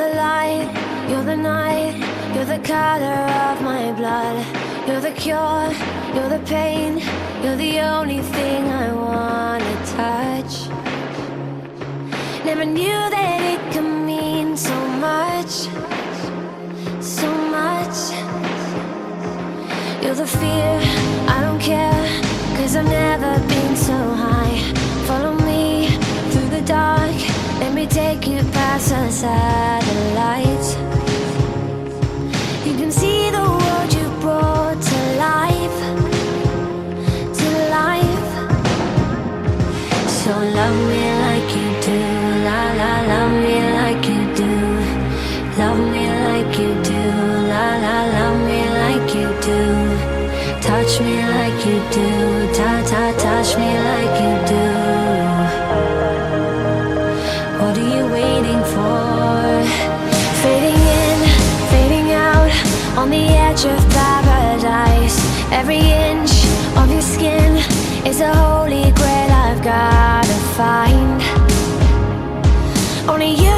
the light, you're the night, you're the color of my blood. You're the cure, you're the pain, you're the only thing I wanna touch. Never knew that it could mean so much, so much. You're the fear, I don't care, 'cause I've never been so high. Follow me through the dark, let me take you past the satellites. You can see the world you brought to life, to life. So love me like you do, la la, love me like you do. Love me like you do, la la, love me like you do. Touch me like you do, ta ta, touch me like you do. What are you waiting for? Fading in, fading out, on the edge of paradise. Every inch of your skin is a holy grail I've gotta find. Only you